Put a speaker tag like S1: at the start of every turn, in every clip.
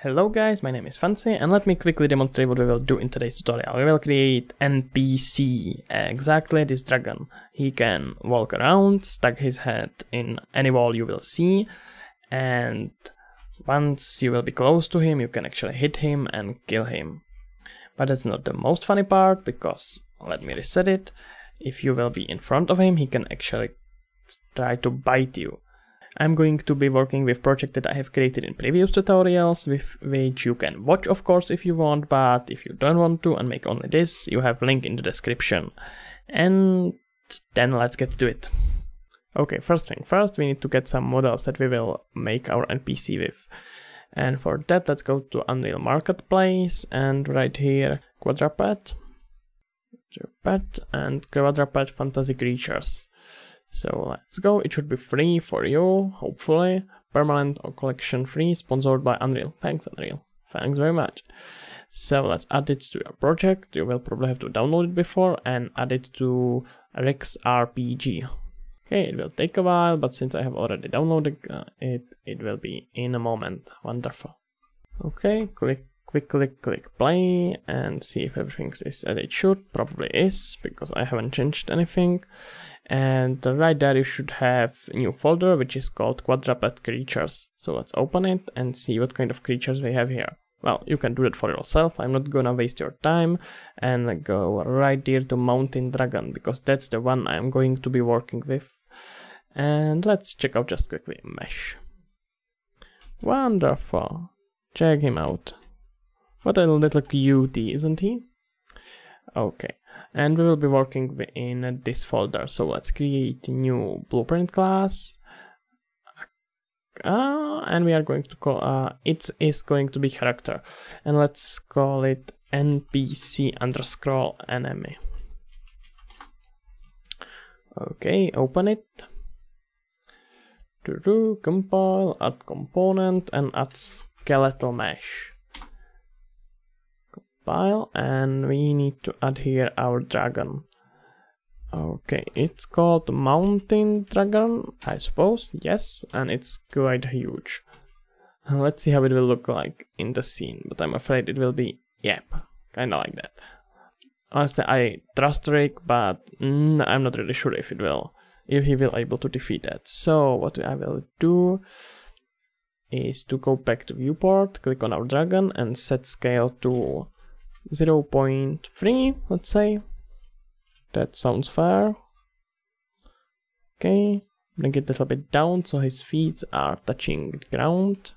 S1: Hello guys, my name is Fansi and let me quickly demonstrate what we will do in today's tutorial. We will create NPC, exactly this dragon. He can walk around, stuck his head in any wall you will see, and once you will be close to him you can actually hit him and kill him. But that's not the most funny part, because, let me reset it, if you will be in front of him he can actually try to bite you. I'm going to be working with project that I have created in previous tutorials, with which you can watch of course if you want, but if you don't want to and make only this, you have link in the description. And then let's get to it. Okay, first thing first, we need to get some models that we will make our NPC with. And for that, let's go to Unreal Marketplace and right here, quadruped and quadruped fantasy creatures. So let's go, it should be free for you, hopefully, permanent or collection free, sponsored by Unreal. Thanks Unreal, thanks very much. So let's add it to your project, you will probably have to download it before and add it to UE4 RPG. Okay, it will take a while, but since I have already downloaded it will be in a moment. Wonderful. Okay, quickly click play and see if everything is as it should. Probably is, because I haven't changed anything. And right there you should have a new folder which is called quadruped creatures. So let's open it and see what kind of creatures we have here. Well, you can do that for yourself, I'm not gonna waste your time, and go right here to mountain dragon, because that's the one I'm going to be working with. And let's check out just quickly mesh. Wonderful, check him out. What a little cutie, isn't he? Okay, and we will be working in this folder, so let's create a new blueprint class. And we are going to call, it is going to be character, and let's call it NPC underscore enemy. Okay, open it. To compile, add component, and add skeletal mesh. Compile, and we need to add here our dragon. Okay, it's called mountain dragon, I suppose, yes, and it's quite huge. Let's see how it will look like in the scene, but I'm afraid it will be, yep, kinda like that. Honestly, I trust Rick, but I'm not really sure if he will able to defeat that. So what I will do is to go back to viewport, click on our dragon and set scale to 0.3, let's say. That sounds fair. Okay, bring it a little bit down so his feet are touching the ground.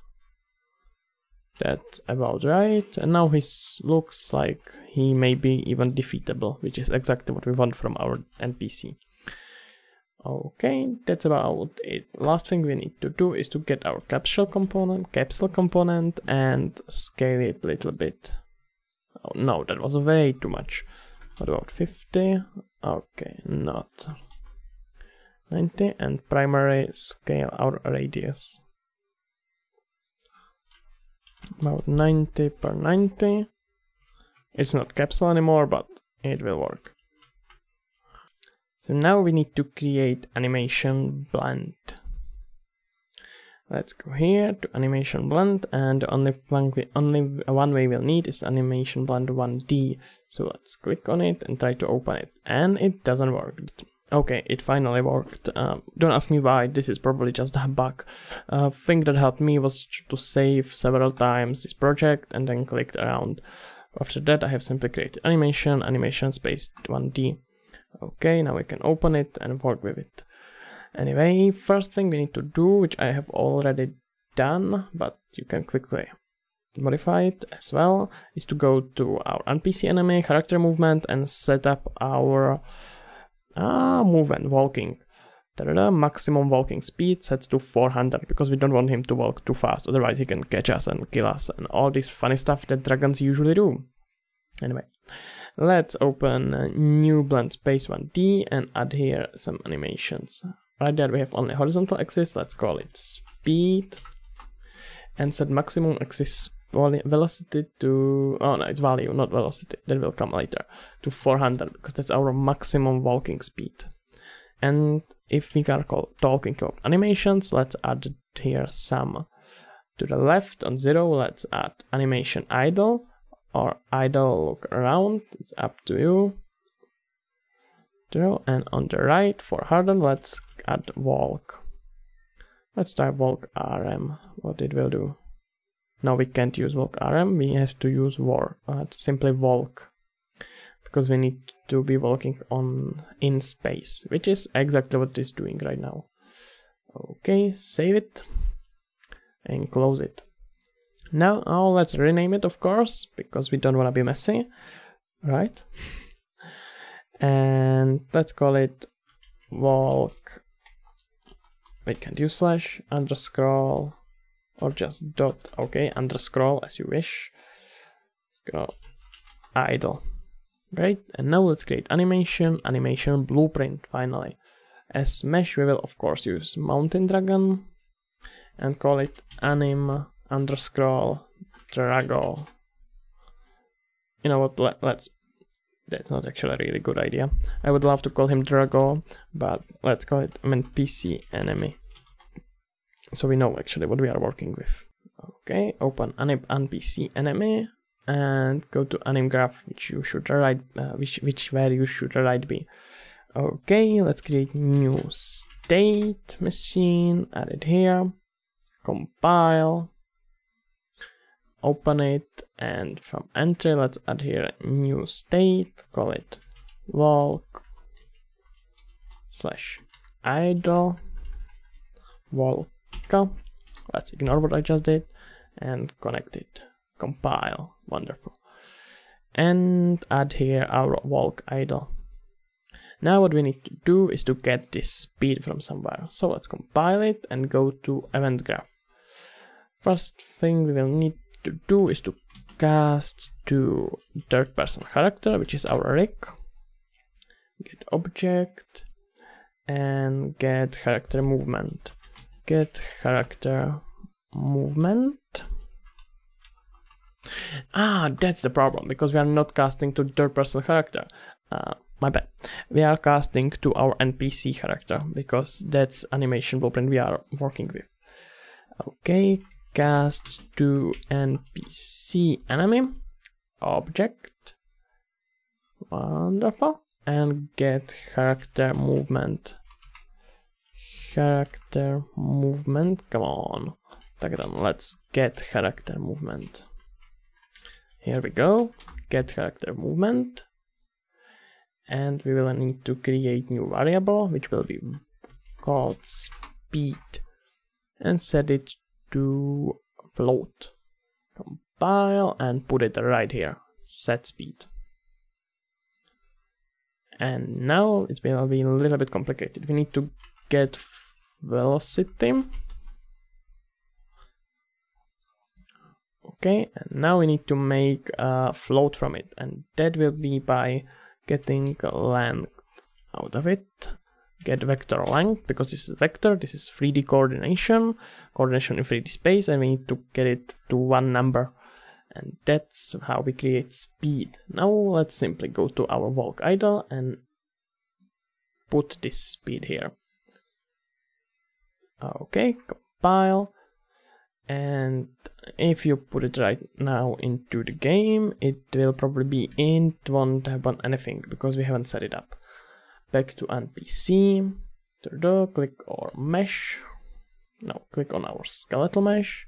S1: That's about right. And now he looks like he may be even defeatable, which is exactly what we want from our NPC. Okay, that's about it. Last thing we need to do is to get our capsule component and scale it a little bit. Oh no, that was way too much. What about 50? Okay, not 90, and primary scale our radius. About 90 per 90. It's not capsule anymore, but it will work. So now we need to create animation blend. Let's go here to animation blend, and only one way we'll need is animation blend 1D. So let's click on it and try to open it, and it doesn't work. Okay, it finally worked. Don't ask me why, this is probably just a bug. Thing that helped me was to save several times this project and then clicked around. After that I have simply created animation space 1D. Okay, now we can open it and work with it. Anyway, first thing we need to do, which I have already done, but you can quickly modify it as well, is to go to our NPC enemy, character movement, and set up our movement, walking. The maximum walking speed set to 400, because we don't want him to walk too fast, otherwise he can catch us and kill us, and all this funny stuff that dragons usually do. Anyway, let's open a new blend space 1D and add here some animations. Right there we have only horizontal axis, let's call it speed, and set maximum axis velocity to, oh no, it's value, not velocity, that will come later, to 400, because that's our maximum walking speed. And if we are talking about animations, let's add here some To the left on 0, let's add animation idle or idle look around. It's up to you. 0. And on the right for harden, let's add walk. Let's try walk RM. What it will do? No, we can't use walk RM. We have to use simply walk, because we need to be walking in space, which is exactly what it's doing right now. Okay, save it and close it. Now let's rename it, of course, because we don't want to be messy, right? And let's call it walk. We can use slash, underscore, or just dot. Okay, underscore as you wish. Scroll idle. Great, and now let's create animation blueprint finally. As mesh, we will of course use mountain dragon and call it anim underscore drago. You know what, that's not actually a really good idea. I would love to call him Drago, but let's call it NPC enemy, so we know actually what we are working with. Okay, open anim NPC enemy and go to anim graph, which you should write, which value should write be. Okay, let's create new state machine, add it here, compile, open it, and from entry let's add here a new state, call it walk slash idle walka. Let's ignore what I just did and connect it, compile, wonderful, and add here our walk idle. Now what we need to do is to get this speed from somewhere, so let's compile it and go to event graph. First thing we will need to do is to cast to third person character, which is our rig. Get object and get character movement. Get character movement. That's the problem, because we are not casting to third person character. My bad. We are casting to our NPC character, because that's animation blueprint we are working with. Okay, cast to NPC enemy object, wonderful, and get character movement. Character movement, come on, let's get character movement. Here we go, get character movement, and we will need to create new variable which will be called speed and set it to float. Compile and put it right here, set speed. And now it will be a little bit complicated. We need to get velocity. Okay, and now we need to make a float from it, and that will be by getting length out of it. Get vector length, because this is vector, this is 3D coordination in 3D space, and we need to get it to one number, and that's how we create speed. Now let's simply go to our walk idle and put this speed here. Okay, compile, and if you put it right now into the game, it will probably be int, won't happen anything because we haven't set it up. Back to NPC, click or mesh, now click on our skeletal mesh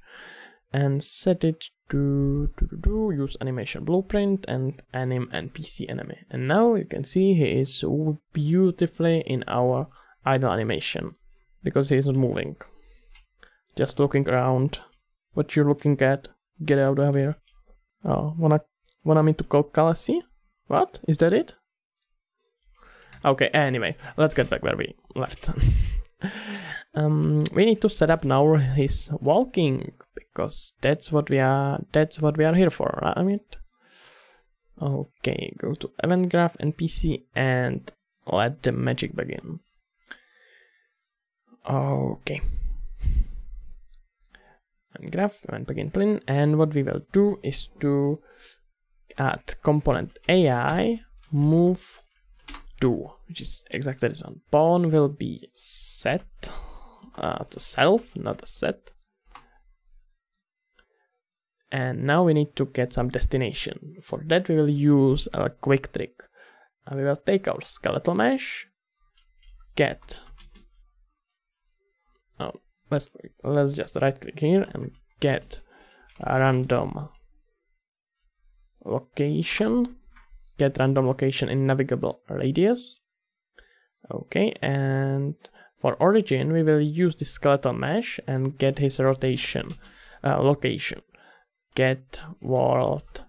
S1: and set it to use animation blueprint and anim NPC enemy. And now you can see he is so beautifully in our idle animation because he is not moving, just looking around. What you're looking at? Get out of here. Oh, wanna me to call Kalasi? What? Is that it? Okay, anyway, let's get back where we left. We need to set up now his walking, because that's what we are here for, right? Okay, go to event graph NPC and let the magic begin. Okay. And graph and begin plane, and what we will do is to add component AI move to, which is exactly this one. Pawn will be set to self, not a set. And now we need to get some destination. For that we will use a quick trick. We will take our skeletal mesh, get, let's just right click here and get a random location, get random location in navigable radius. Okay, and for origin we will use the skeletal mesh and get his rotation location, get world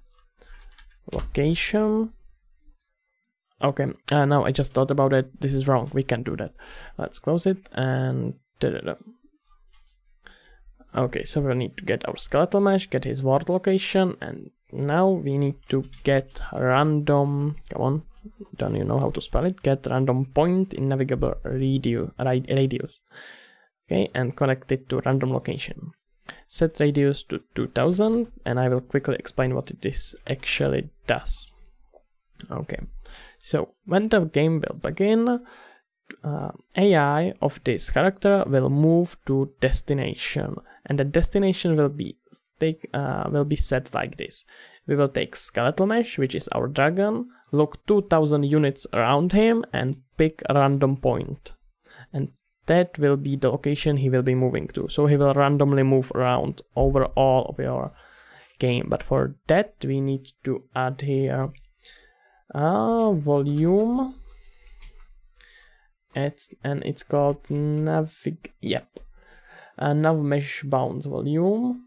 S1: location. Okay, now I just thought about it, this is wrong, we can't do that. Let's close it and okay, so we need to get our skeletal mesh, get his world location, and now we need to get random, come on, don't you know how to spell it, get random point in navigable radius. Okay, and connect it to random location. Set radius to 2000, and I will quickly explain what this actually does. Okay, so when the game will begin, AI of this character will move to destination, and the destination will be set like this. We will take skeletal mesh, which is our dragon, look 2000 units around him and pick a random point, and that will be the location he will be moving to. So he will randomly move around over all of your game, but for that we need to add here volume, and it's called nav mesh bounds volume.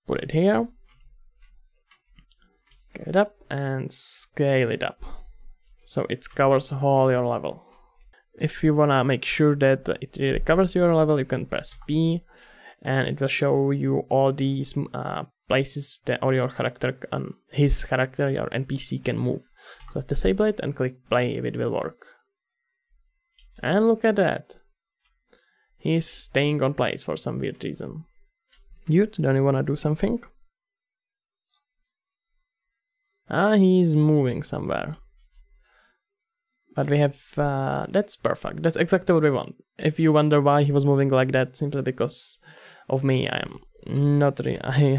S1: Put it here, scale it up and scale it up so it covers all your level. If you wanna make sure that it really covers your level, you can press P and it will show you all these places that or your character his character, your NPC, can move. So let's disable it and click play if it will work. And look at that, he's staying on place for some weird reason. Dude, don't you wanna do something? He's moving somewhere. But we have, that's perfect, that's exactly what we want. If you wonder why he was moving like that, simply because of me, I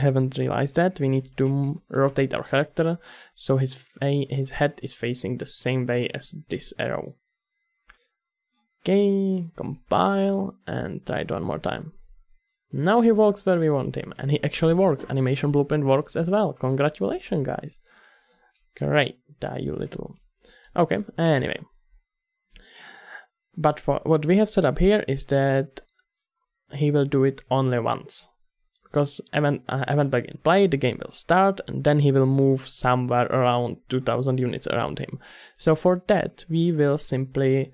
S1: haven't realized that. We need to rotate our character so his head is facing the same way as this arrow. Okay, compile and try it one more time. Now he walks where we want him, and he actually works. Animation blueprint works as well. Congratulations, guys. Great, you little. Okay, anyway. But for what we have set up here is that he will do it only once. Because event begin play, the game will start, and then he will move somewhere around 2000 units around him. So for that, we will simply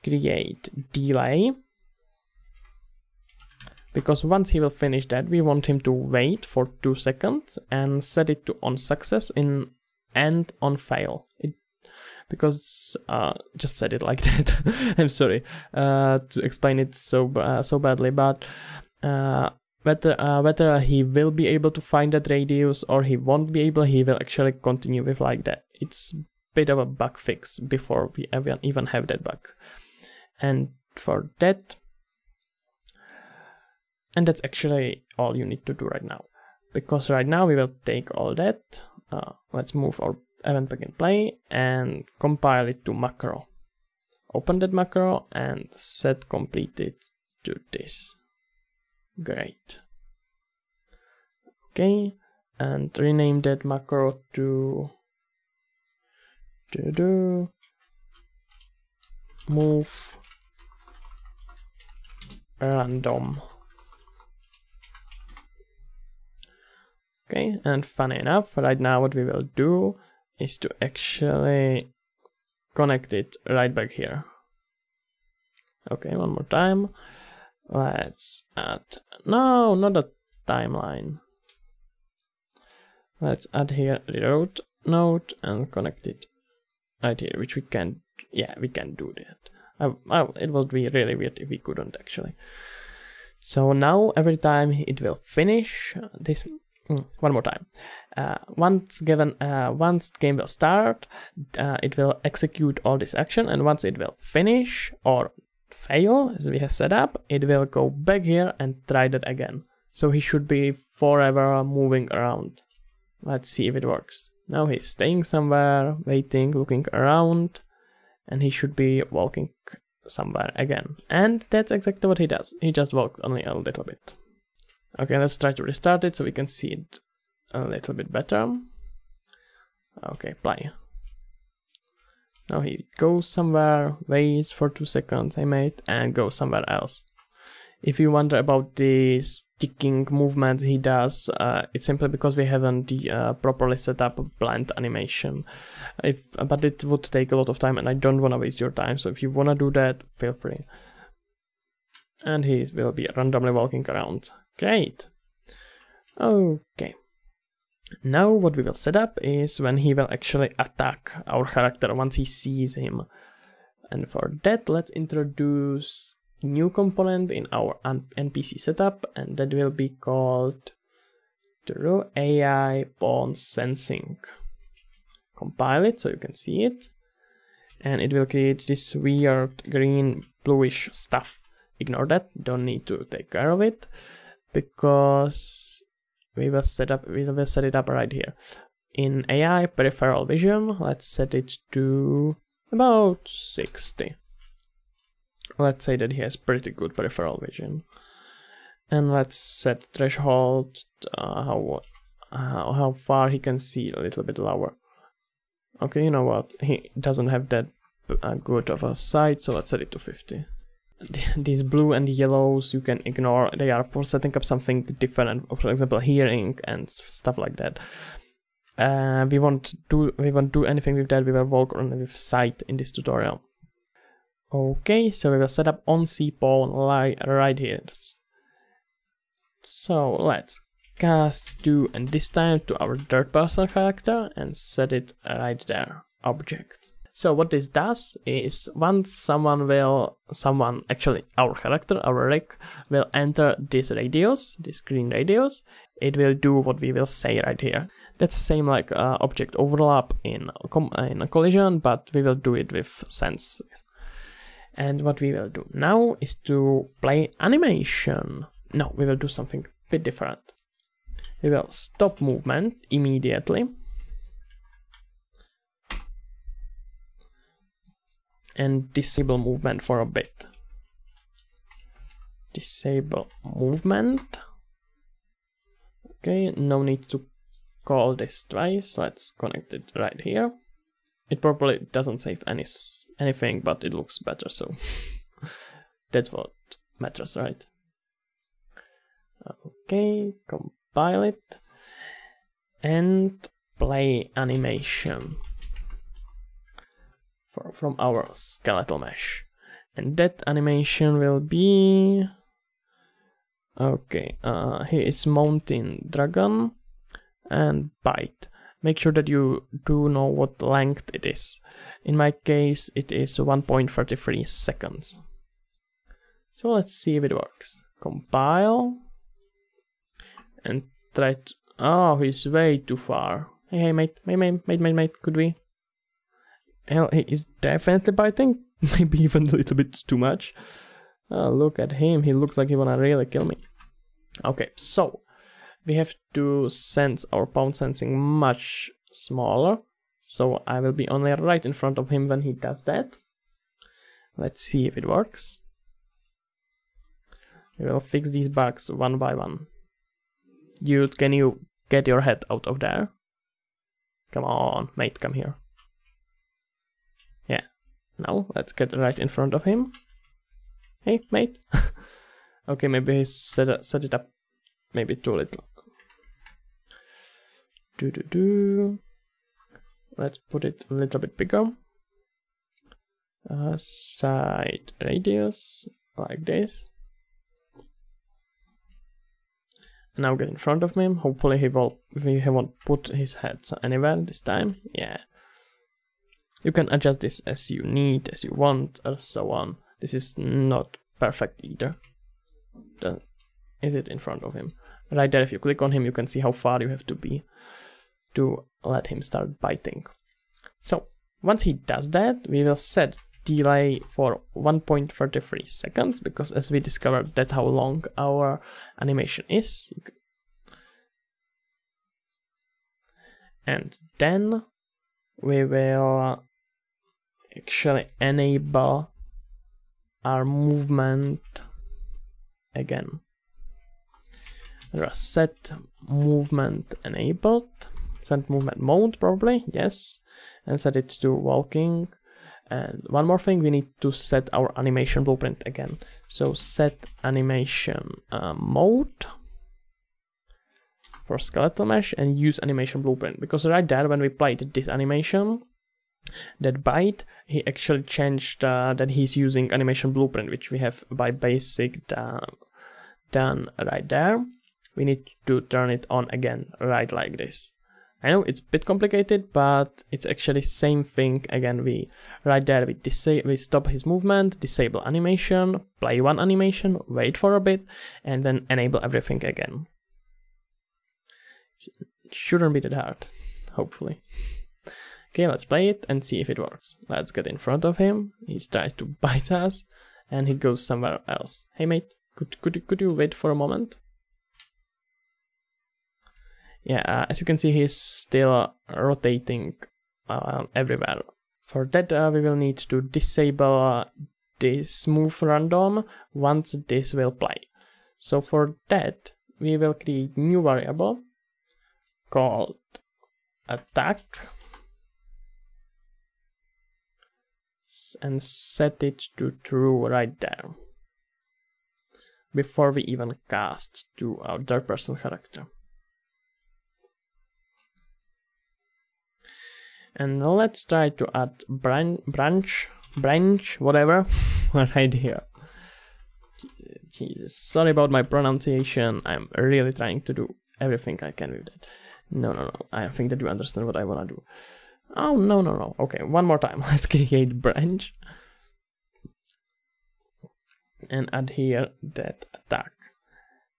S1: create delay. Because once he will finish that, we want him to wait for 2 seconds and set it to on success and on fail. Because just said it like that. I'm sorry to explain it so badly, but whether he will be able to find that radius or he won't be able, he will actually continue with like that. It's a bit of a bug fix before we even have that bug, and for that. And that's actually all you need to do right now, because right now we will take all that. Let's move our event begin play and compile it to macro. Open that macro and set completed to this. Great. Okay, and rename that macro to move random. Okay, and funny enough, right now what we will do is to actually connect it right back here. Okay, one more time. Let's add, no, not a timeline. Let's add here reload node and connect it right here, which we can, yeah, we can do that. It would be really weird if we couldn't actually. So now every time it will finish this, one more time. Once game will start, it will execute all this action, and once it will finish or fail, as we have set up, it will go back here and try that again. So he should be forever moving around. Let's see if it works. Now he's staying somewhere, waiting, looking around, and he should be walking somewhere again. And that's exactly what he does. He just walks only a little bit. Okay, let's try to restart it so we can see it a little bit better. Okay, play. Now he goes somewhere, waits for 2 seconds, hey mate, and goes somewhere else. If you wonder about the sticking movements he does, it's simply because we haven't properly set up a blend animation. But it would take a lot of time and I don't want to waste your time, so if you want to do that, feel free. And he will be randomly walking around. Great. Okay. Now what we will set up is when he will actually attack our character once he sees him. And for that, let's introduce a new component in our NPC setup, and that will be called True AI Pawn Sensing. Compile it so you can see it, and it will create this weird green bluish stuff. Ignore that, don't need to take care of it, because we will set it up right here. In AI peripheral vision, let's set it to about 60. Let's say that he has pretty good peripheral vision. And let's set threshold, how far he can see, a little bit lower. Okay, you know what, he doesn't have that good of a sight, so let's set it to 50. These blue and yellows you can ignore, they are for setting up something different, for example hearing and stuff like that. We won't do anything with that, we will work on with sight in this tutorial. Okay, so we will set up on-see pawn right here. So let's cast to, and this time to our third person character, and set it right there, object. So what this does is once actually our character, our Rick, will enter this radius, this green radius, it will do what we will say right here. That's the same like object overlap in a collision, but we will do it with sense. And what we will do now is to play animation. No, we will do something a bit different. We will stop movement immediately. And disable movement for a bit. Disable movement. Okay, no need to call this twice. Let's connect it right here. It probably doesn't save anything, but it looks better, so that's what matters, right? Okay, compile it and play animation from our skeletal mesh. And that animation will be... Okay, he is mounting dragon and bite. Make sure that you do know what length it is. In my case, it is 1.33 seconds. So let's see if it works. Compile. And try to... Oh, he's way too far. Hey, mate, could we? Hell, he is definitely biting. Maybe even a little bit too much. Oh, look at him. He looks like he wanna really kill me. Okay, so we have to sense our pawn sensing much smaller. So I will be only right in front of him when he does that. Let's see if it works. We will fix these bugs one by one. Dude, can you get your head out of there? Come on, mate, come here. Yeah. Now, let's get right in front of him. Hey, mate. Okay, maybe he set it up maybe too little. Let's put it a little bit bigger. Side radius, like this. Now get in front of him. Hopefully he won't put his head anywhere this time. Yeah. You can adjust this as you need, as you want, or so on. This is not perfect either. Is it in front of him? Right there, if you click on him, you can see how far you have to be to let him start biting. So once he does that, we will set delay for 1.33 seconds, because as we discovered, that's how long our animation is. And then we will actually enable our movement again. Set movement enabled, set movement mode probably, yes, and set it to walking. And one more thing, we need to set our animation blueprint again. So set animation mode for skeletal mesh and use animation blueprint, because right there when we played this animation, that byte, he actually changed that he's using animation blueprint, which we have by basic done right there. We need to turn it on again, right like this. I know it's a bit complicated, but it's actually same thing again. We right there we stop his movement, disable animation, play one animation, wait for a bit, and then enable everything again. It shouldn't be that hard, hopefully. Okay, let's play it and see if it works. Let's get in front of him. He tries to bite us, and he goes somewhere else. Hey mate, could you wait for a moment? Yeah, as you can see, he's still rotating everywhere. For that, we will need to disable this move random once this will play. So for that, we will create new variable called attack and set it to true right there before we even cast to our third person character. And let's try to add branch, whatever, right here. Jesus, sorry about my pronunciation. I'm really trying to do everything I can with that. No, I think that you understand what I want to do. Oh, no. Okay, one more time. Let's create branch. And add here that attack.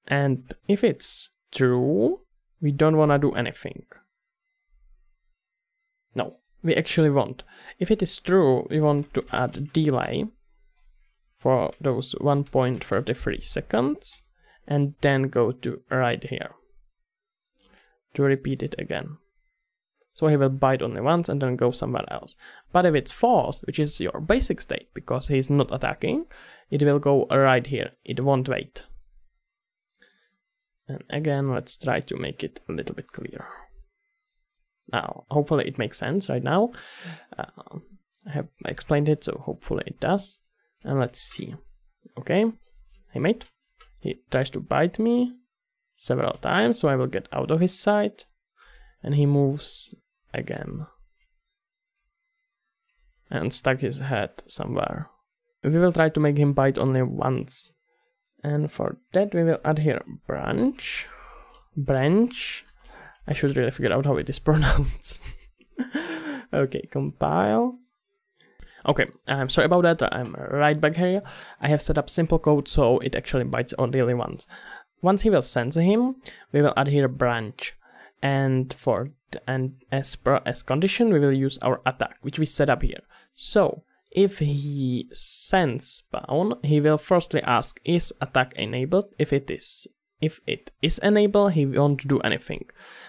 S1: And if it's true, we don't want to do anything. No, we actually won't. If it is true, we want to add delay for those 1.33 seconds and then go to right here to repeat it again. So he will bite only once and then go somewhere else. But if it's false, which is your basic state, because he's not attacking, it will go right here. It won't wait. And again, let's try to make it a little bit clearer. Now, hopefully it makes sense right now. I have explained it, so hopefully it does. And let's see. Okay, hey mate, he tries to bite me several times, so I will get out of his sight. And he moves again. And stuck his head somewhere. We will try to make him bite only once. And for that we will add here branch. I should really figure out how it is pronounced. Okay, compile. Okay, I'm sorry about that. I'm right back here. I have set up simple code so it actually bites only once. Once he will sense him, we will add here branch. And as condition, we will use our attack, which we set up here. So if he sense spawn, he will firstly ask, is attack enabled? If it is enabled, he won't do anything.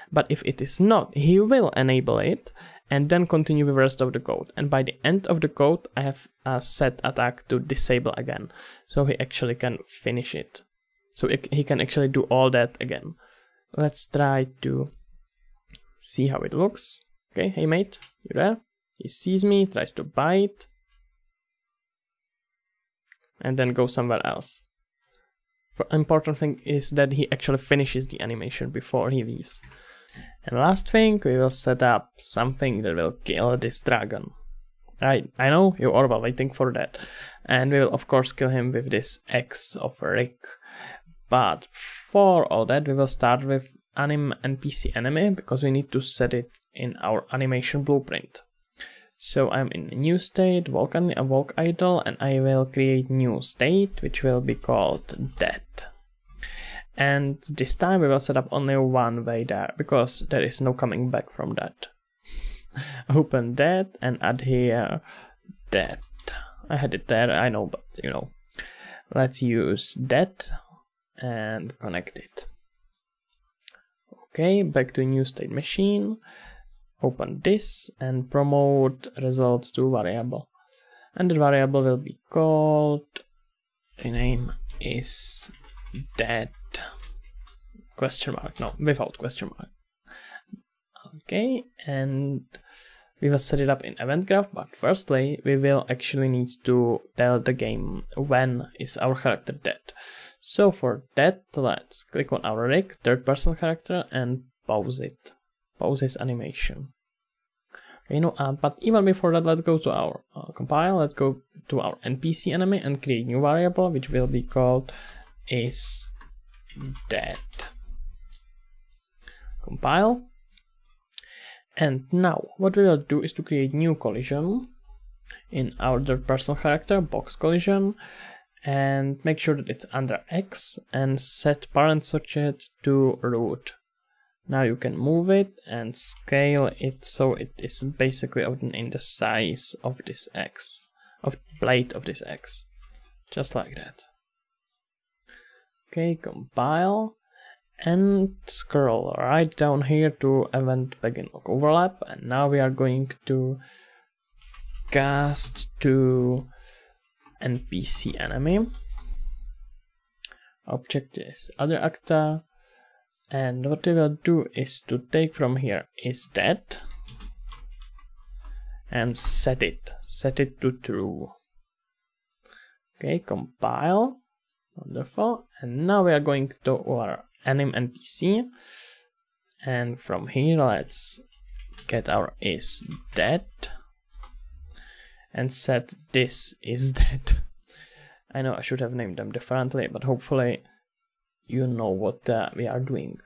S1: But if it is not, he will enable it and then continue with the rest of the code. And by the end of the code, I have set attack to disable again. So he actually can finish it. So he can actually do all that again. Let's try to see how it looks. Okay, hey mate, you there? He sees me, tries to bite. And then go somewhere else. The important thing is that he actually finishes the animation before he leaves. And last thing, we will set up something that will kill this dragon. I know you are all waiting for that. And we will of course kill him with this X of Rick. But for all that, we will start with NPC enemy, because we need to set it in our animation blueprint. So I'm in a new state, walk idle, and I will create new state, which will be called dead. And this time we will set up only one way there, because there is no coming back from that. Open that and add here dead. I had it there, I know, but you know. Let's use that and connect it. Okay, back to new state machine. Open this and promote results to variable. And the variable will be called, the name is that question mark, no, without question mark. Okay, and we will set it up in event graph, but firstly we will actually need to tell the game when is our character dead. So for that, let's click on our rig, third person character, and pause it. Pause his animation. Okay, but even before that, let's go to our compile, let's go to our NPC enemy and create new variable, which will be called is dead. Compile. And now what we will do is to create new collision in our third person character, box collision, and make sure that it's under X and set parent socket to root. Now you can move it and scale it so it is basically in the size of this X, of the blade of this X, just like that. Okay, compile. And scroll right down here to event begin overlap, and now we are going to cast to NPC enemy. Object is other actor, and what we will do is to take from here is that and set it to true. Okay, compile. Wonderful. And now we are going to our anim NPC, and from here let's get our is dead and set this is dead. I know I should have named them differently, but hopefully you know what we are doing.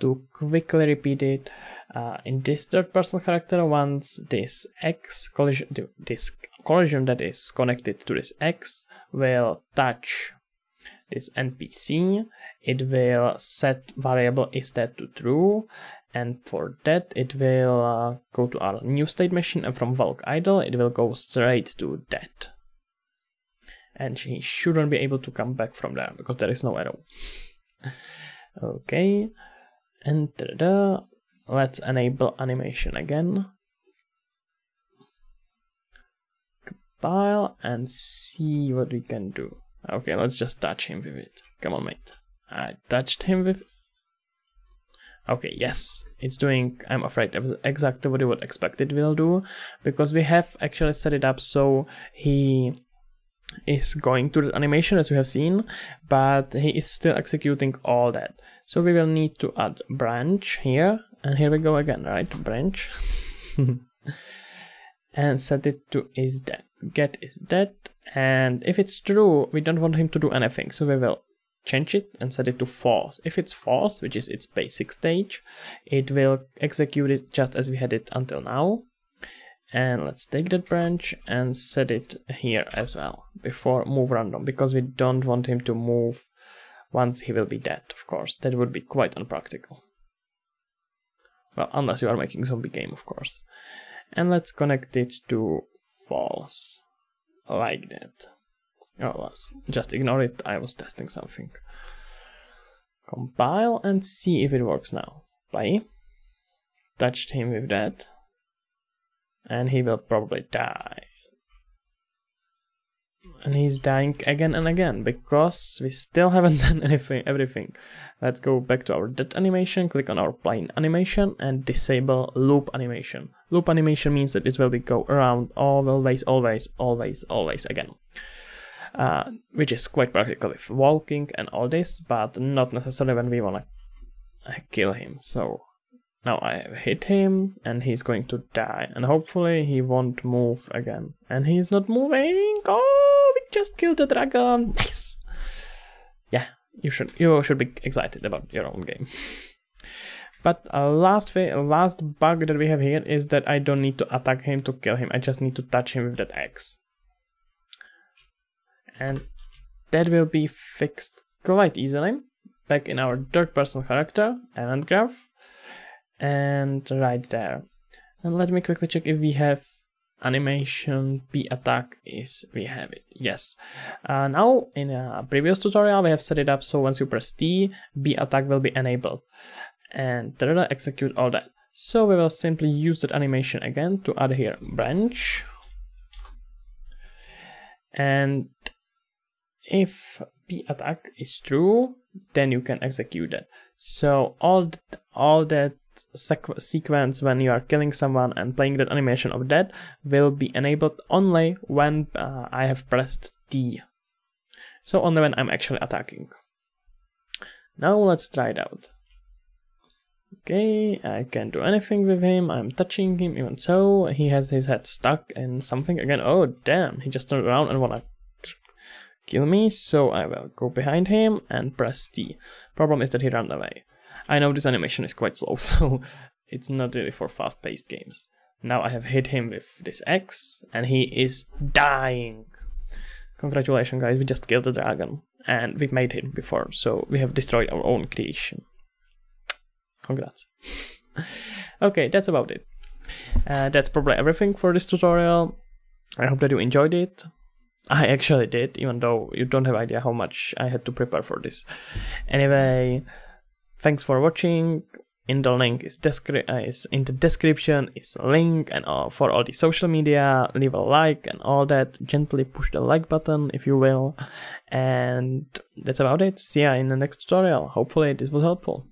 S1: To quickly repeat it, in this third person character, once this X collision, this collision that is connected to this X will touch this NPC, it will set variable is dead to true, and for that it will go to our new state machine, and from Valk idle it will go straight to dead. And he shouldn't be able to come back from there because there is no arrow. Okay, and let's enable animation again. Compile and see what we can do. Okay, let's just touch him with it. Come on, mate. I touched him with... Okay, yes, it's doing, I'm afraid, exactly what you would expect it will do, because we have actually set it up so he is going to the animation as we have seen, but he is still executing all that. So we will need to add branch here, and here we go again, right? Branch. And set it to is dead. Get is dead, and if it's true, we don't want him to do anything, so we will change it and set it to false. If it's false, which is its basic stage, it will execute it just as we had it until now. And let's take that branch and set it here as well before move random, because we don't want him to move once he will be dead, of course. That would be quite unpractical. Well, unless you are making zombie game, of course. And let's connect it to false, like that. Oh, just ignore it, I was testing something. Compile and see if it works now. Play. Touched him with that. And he will probably die. And he's dying again and again, because we still haven't done everything. Let's go back to our dead animation, click on our plane animation, and disable loop animation. Loop animation means that it will go around always again. Which is quite practical with walking and all this, but not necessarily when we wanna kill him. So now I have hit him and he's going to die, and hopefully he won't move again. And he's not moving. Oh, we just killed the dragon. Nice. Yeah, you should be excited about your own game. But last bug that we have here is that I don't need to attack him to kill him. I just need to touch him with that X. And that will be fixed quite easily. Back in our third person character, event graph. And right there. And let me quickly check if we have... animation B attack is, we have it, yes. Now in a previous tutorial we have set it up so once you press T, B attack will be enabled and execute all that. So we will simply use that animation again to add here branch, and if B attack is true, then you can execute it. So all that sequence when you are killing someone and playing that animation of that will be enabled only when I have pressed T. So only when I'm actually attacking. Now let's try it out. Okay, I can't do anything with him. I'm touching him even so. He has his head stuck in something again. Oh damn, he just turned around and wanna kill me, so I will go behind him and press T. Problem is that he ran away. I know this animation is quite slow, so it's not really for fast-paced games. Now I have hit him with this X, and he is dying. Congratulations guys, we just killed the dragon, and we've made him before, so we have destroyed our own creation. Congrats. Okay, that's about it. That's probably everything for this tutorial. I hope that you enjoyed it. I actually did, even though you don't have idea how much I had to prepare for this. Anyway, thanks for watching. In the link is in the description is a link and for all the social media. Leave a like and all that. Gently push the like button if you will. And that's about it. See ya in the next tutorial. Hopefully this was helpful.